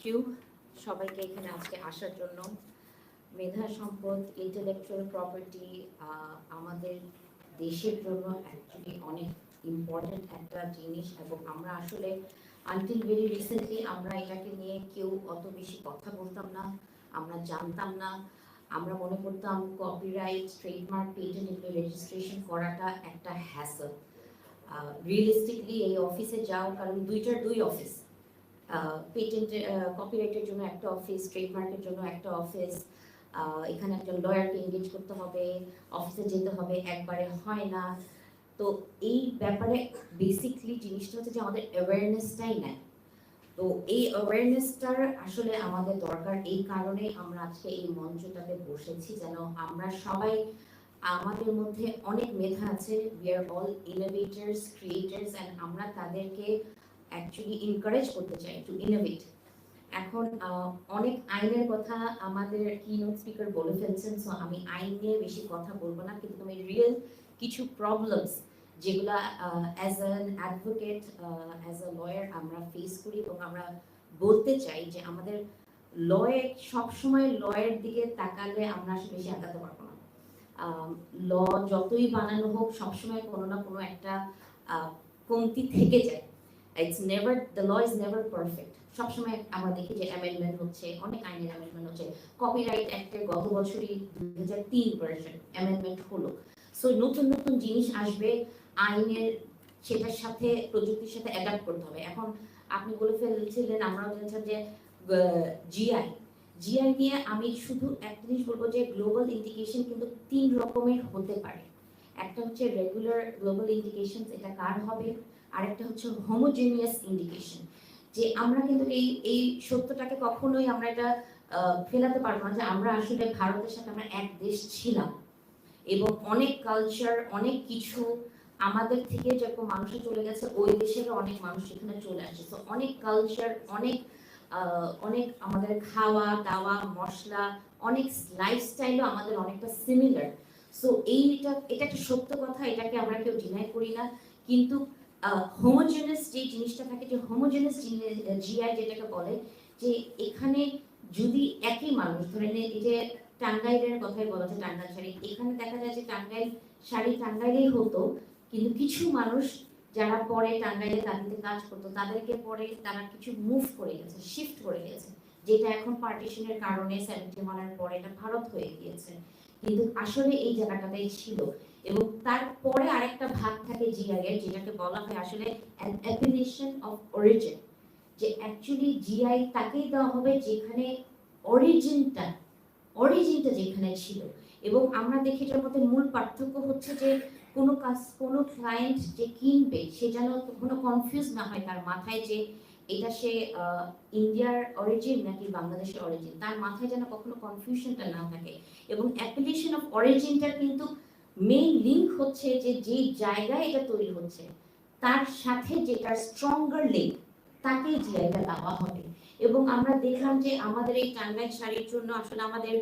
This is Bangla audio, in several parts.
ইউ সবাইকে এখানে আজকে আসার জন্য। মেধা সম্পদ, ইন্টেলেকচুয়াল প্রপার্টি আমাদের দেশের জন্য অ্যাকচুয়ালি অনেক ইম্পর্টেন্ট একটা জিনিস, এবং আমরা আসলে আনটিল ভেরি রিসেন্টলি আমরা এটাকে নিয়ে কেউ অত বেশি কথা বলতাম না, আমরা জানতাম না। আমরা মনে করতাম কপিরাইট, ট্রেডমার্ক, পেটেন্ট এগুলো রেজিস্ট্রেশন করাটা একটা হ্যাসল। রিয়েলিস্টিকলি এই অফিসে যাও, কারণ দুই অফিস, পেটেন্ট কপিরাইটের জন্য একটা অফিস, ট্রেডমার্কের জন্য একটা অফিস। এখানে একজন লয়ারকে এনগেজ করতে হবে, অফিসে যেতে হবে, একবারে হয় না। তো এই ব্যাপারে বেসিকলি জিনিসটা হচ্ছে যে আমাদের অ্যাওয়ারনেসটাই নেই। তো এই অ্যাওয়ারনেসটার আসলে আমাদের দরকার। এই কারণে আমরা আজকে এই মঞ্চটাতে বসেছি, যেন আমরা সবাই, আমাদের মধ্যে অনেক মেধা আছে, we are all innovators, creators, and আমরা তাদেরকে অ্যাকচুয়ালি এনকারেজ করতে চাই টু ইনোভেট। এখন অনেক আইনের কথা আমাদের কিনোট স্পিকার বলে ফেলছেন, সো আমি আইন নিয়ে বেশি কথা বলবো না, কিন্তু আমি রিয়েল কিছু প্রবলেমস যেগুলা as an advocate, as a lawyer আমরা ফেস করি, এবং আমরা বলতে চাই যে আমাদের লয়ে সবসময় লয়ের দিকে তাকালে আমরা আসলে বেশি আগাতে পারবো না। ল যতই বানানো হোক, সবসময় কোনো না কোনো একটা কমতি থেকে যায়। It's never, the law is never perfect. সবসময় আমরা দেখি যে অ্যামেন্ডমেন্ট হচ্ছে, অনেক আইনের অ্যামেন্ডমেন্ট হচ্ছে। কপিরাইট অ্যাক্টের গত বছরই 2003 ভার্সন অ্যামেন্ডমেন্ট হলো। সো নতুন নতুন জিনিস আসবে আইনের, সেটার সাথে প্রযুক্তির সাথে অ্যাডাপ্ট করতে হবে। এখন আপনি বলে ফেলছিলেন, আমরাও বলছেন যে জিআই নিয়ে আমি শুধু একটা জিনিস বলবো যে গ্লোবাল ইন্ডিকেশন কিন্তু 3 রকমের হতে পারে। একটা হচ্ছে রেগুলার গ্লোবাল ইন্ডিকেশন, এটা কার হবে। আরেকটা হচ্ছে হোমোজেনিয়াস ইন্ডিকেশন, যে আমরা কিন্তু এই সত্যটাকে কখনোই আমরা এটা ফেলাতে পারবো না যে আমরা আসলে ভারতের সাথে আমরা এক দেশ ছিলাম, এবং অনেক কালচার, অনেক কিছু আমাদের থেকে যখন মানুষ চলে গেছে, ওই দেশেরও অনেক মানুষ এখানে চলে আসছে। তো অনেক কালচার, অনেক আমাদের খাওয়া দাওয়া, মশলা, অনেক লাইফস্টাইলও আমাদের অনেকটা সিমিলার। সো এটা একটা সত্য কথা, এটাকে আমরা কেউ ডিনাই করি না। কিন্তু হোমোজেনাস যে জিনিসটা থাকে, যে হোমোজেনাস জিআই যেটাকে বলে, যে এখানে যদি একই মানুষ ধরে নেই, এই যে টাঙ্গাইলের কথাই বলা যায়, টাঙ্গাইল শাড়ি, এখানে দেখা যায় যে টাঙ্গাইল শাড়ি টাঙ্গাইলেই হতো, কিন্তু কিছু মানুষ যারা পরে টাঙ্গাইলে তাদেরকে কাজ করতো, তাদেরকে পরে তারা কিছু মুভ করে গেছে, শিফট করে গেছে, যেটা এখন পার্টিশনের কারণে 71-এর পরে এটা ভারত হয়ে গিয়েছে। কিন্তু আসলে এই জায়গাটাতেই ছিল। এবং তারপরে আরেকটা ভাগ থাকে জিআই এর, যেটাকে বলা হয় আসলে অ্যান অ্যাপিলেশন অফ অরিজিন, যে অ্যাকচুয়ালি জিআই তাকেই দেওয়া হবে যেখানে অরিজিনটা যেখানে ছিল। এবং আমরা দেখি এটার মধ্যে মূল পার্থক্য হচ্ছে যে কোনো ক্লায়েন্ট যে কিনবে, সে যেন কোনো কনফিউজ না হয় তার মাথায় যে এটা সে ইন্ডিয়ার অরিজিন নাকি বাংলাদেশের অরিজিন, তার মাথায় যেন কখনো কনফিউশনটা না থাকে। এবং অ্যাপ্লিকেশন অফ অরিজিনটা কিন্তু মেইন লিঙ্ক হচ্ছে যে যেই জায়গায় এটা তৈরি হচ্ছে তার সাথে যেটা স্ট্রঙ্গার লিঙ্ক, তাকে জিআইটা দেওয়া হবে। এবং আমরা দেখলাম যে আমাদের এই টাঙ্গাইল শাড়ির জন্য আসলে আমাদের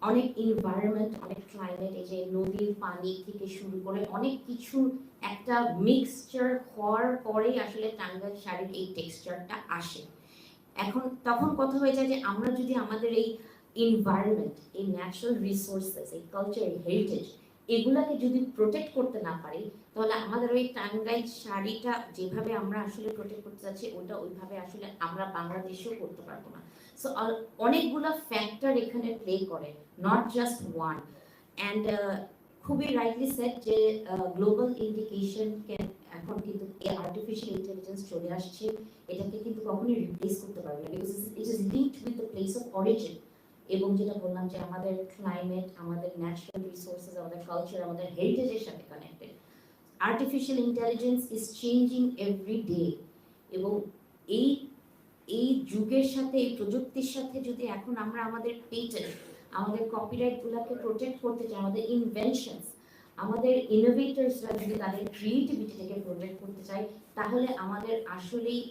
অনেক এনভায়রনমেন্ট, অনেক ক্লাইমেট, এই যে নদীর পানি থেকে শুরু করে অনেক কিছু একটা মিক্সচার হওয়ার পরেই আসলে টাঙ্গাইল শাড়ির এই টেক্সচারটা আসে। এখন তখন কথা হয়ে যায় যে আমরা যদি আমাদের এই এনভায়রনমেন্ট, এই ন্যাচারাল রিসোর্সেস, এই কালচার, হেরিটেজ, এগুলাকে যদি প্রোটেক্ট করতে না পারি, তাহলে আমাদের ওই টাঙ্গাইল শাড়িটা যেভাবে আমরা আসলে প্রোটেক্ট করতে যাচ্ছি, ওটা ওইভাবে আসলে আমরা বাংলাদেশেও করতে পারবো না। সো অনেকগুলো ফ্যাক্টর এখানে প্লে করে, নট জাস্ট ওয়ান। অ্যান্ড খুবই রাইটলি সেড যে গ্লোবাল ইন্ডিকেশন এখন কিন্তু আর্টিফিশিয়াল ইন্টেলিজেন্স চলে আসছে, এটাকে কিন্তু কখনোই রিপ্লেস করতে পারবে না, because it is linked with the place of origin. এবং যেটা বললাম যে আমাদের ক্লাইমেট, আমাদের ন্যাচারাল রিসোর্সেস, আমাদের কালচার, আমাদের হেরিটেজের সাথে connected. Artificial intelligence is changing every day. এবং এই যুগের সাথে, এই প্রযুক্তির সাথে যদি এখন আমরা আমাদের পেটেন্ট, আমাদের কপিরাইটগুলোকে প্রোটেক্ট করতে চাই, আমাদের ইনভেনশনস, আমাদের ইনোভেটরসরা যদি তাদের ক্রিয়েটিভিটিটাকে প্রোটেক্ট করতে চাই, তাহলে আমাদের আসলেই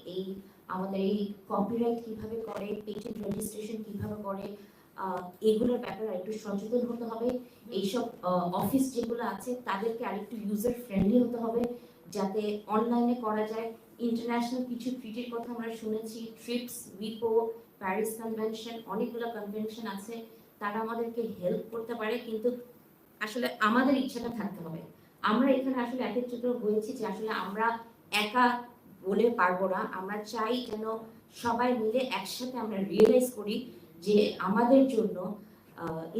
আমাদের এই কপিরাইট কিভাবে করে, পেটেন্ট রেজিস্ট্রেশন কিভাবে করে, এগুলোর ব্যাপারে একটু সচেতন হতে হবে। এইসব অফিস যেগুলো আছে তাদেরকে আরেকটু ইউজার ফ্রেন্ডলি হতে হবে, যাতে অনলাইনে করা যায়। ইন্টারন্যাশনাল কিছু ট্রিটের কথা আমরা শুনেছি, ট্রিপস, উইপো, প্যারিস কনভেনশন, অনেকগুলো কনভেনশন আছে, তারা আমাদেরকে হেল্প করতে পারে, কিন্তু আসলে আমাদের ইচ্ছাটা থাকতে হবে। আমরা এখানে আসলে একত্রিত হয়েছি যে আসলে আমরা একা বলে পারবো না, আমরা চাই যেন সবাই মিলে একসাথে আমরা রিয়েলাইজ করি যে আমাদের জন্য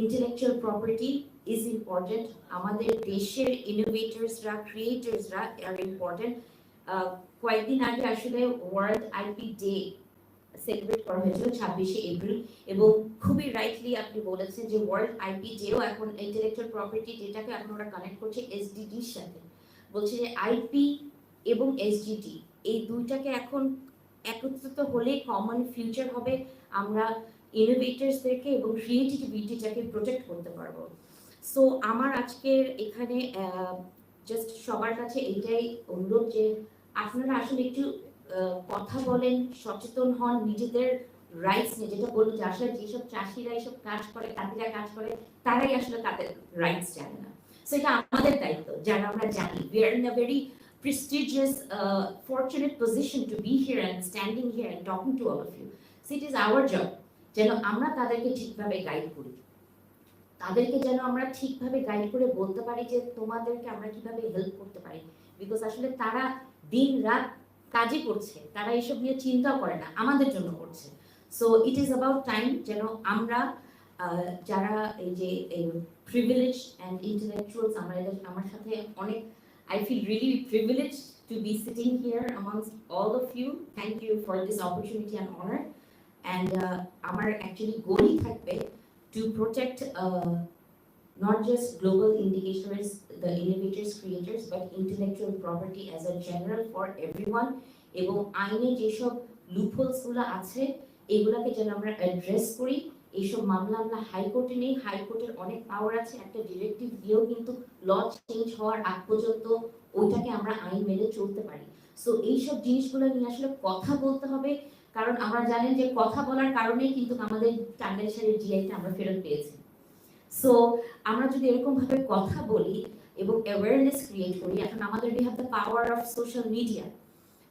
ইন্টেলেকচুয়াল প্রপার্টি ইজ ইম্পর্টেন্ট, আমাদের দেশের ইনোভেটরসরা, ক্রিয়েটরসরা আর ইম্পর্টেন্ট। কয়েকদিন আগে আসলে ওয়ার্ল্ড আইপি ডে সেলিব্রেট করা হয়েছিল 26শে এপ্রিল, এবং খুবই রাইটলি আপনি বলেছেন যে ওয়ার্ল্ড আইপি ডেও এখন ইন্টেলেকচুয়াল প্রপার্টি ডেটাকে এখন ওরা কানেক্ট করছে এসডিডির সাথে, বলছে যে আইপি এবং এসডিডি এই দুইটাকে এখন একত্রিত হলে কমন ফিউচার হবে, আমরা ইনোভেটরসদেরকে এবং ক্রিয়েটিভিটিটাকে প্রোটেক্ট করতে পারবো। সো আমার আজকের এখানে জাস্ট সবার কাছে এইটাই অনুরোধ যে আপনারা আসলে একটু কথা বলেন, সচেতন হন নিজেদের রাইটস নিয়ে, যেটা বললো যে আসলে যেসব চাষিরা এইসব কাজ করে, তাঁতিরা কাজ করে, তারাই আসলে তাদের রাইটস জানে না। সো এটা আমাদের দায়িত্ব যারা আমরা জানি, we are in a very prestigious fortunate position to be here and standing here and talking to all of you. So it is our job যেন আমরা তাদেরকে ঠিকভাবে গাইড করি, তাদেরকে যেন আমরা ঠিকভাবে গাইড করে বলতে পারি যে তোমাদেরকে আমরা কিভাবে হেল্প করতে পারি, বিকজ আসলে তারা দিন রাত কাজই করছে, তারা এইসব নিয়ে চিন্তাও করে না, আমাদের জন্য করছে। So it is about time যেন আমরা যারা এই যে প্রিভিলেজ অ্যান্ড ইন্টেলেকচুয়ালস, আমার সাথে অনেক, I feel really privileged to be sitting here amongst all of you. Thank you for this opportunity and honor. And our actually goal থাকবে to protect not just global indicators, the innovators, creators, but intellectual property as a general for everyone. এবং আইনে যেসব লুপহোলস গুলো আছে এগুলাকে যেন আমরা অ্যাড্রেস করি। এইসব মামলা আমরা হাইকোর্টে নেই, হাইকোর্টের অনেক পাওয়ার আছে, একটা ডিরেক্টিভ দিয়েও কিন্তু ল চেঞ্জ হওয়ার আগ পর্যন্ত ওইটাকে আমরা আইন মেনে চলতে পারি। সো এইসব জিনিসগুলো নিয়ে আসলে কথা বলতে হবে, কারণ আমরা জানেন যে কথা বলার কারণেই কিন্তু আমাদের টাঙ্গাইলের জিআইটা আমরা ফেরত পেয়েছি। সো আমরা যদি এরকম ভাবে কথা বলি এবং অ্যাওয়ারনেস ক্রিয়েট করি, এখন আমাদের we have the power of social media,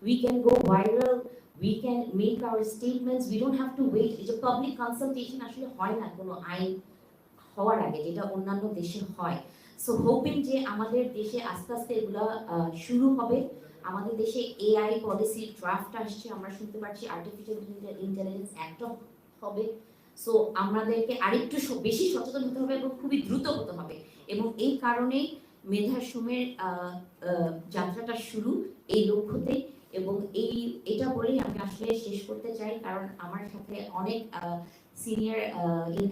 we can go viral, we can make our statements, we don't have to wait. এই যে পাবলিক কনসালটেশন আসলে হয় না কোনো আইন হওয়ার আগে, যেটা অন্যান্য দেশে হয়। সো হোপিং যে আমাদের দেশে আস্তে আস্তে এগুলো শুরু হবে। আমাদের দেশে এআই পলিসি ড্রাফট আসছে, আমরা শুনতে পাচ্ছি আর্টিফিশিয়াল ইন্টেলিজেন্স অ্যাক্ট হবে। সো আমাদেরকে আরেকটু বেশি সচেতন হতে হবে এবং খুবই দ্রুত হতে হবে, এবং এই কারণেই মেধাসমের যাত্রাটা শুরু এই লক্ষ্যতেই। এবং এটা বলেই আমি আসলে শেষ করতে চাই, কারণ আমার সাথে অনেক senior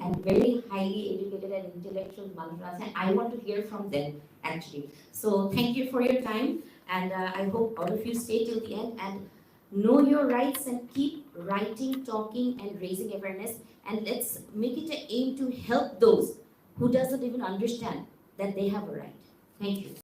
and very highly educated and intellectual মানুষ আছে। I want to hear from them actually. So thank you for your time, and I hope all of you stay till the end and know your rights and keep writing, talking, and raising awareness. And let's make it an aim to help those who doesn't even understand that they have a right. Thank you.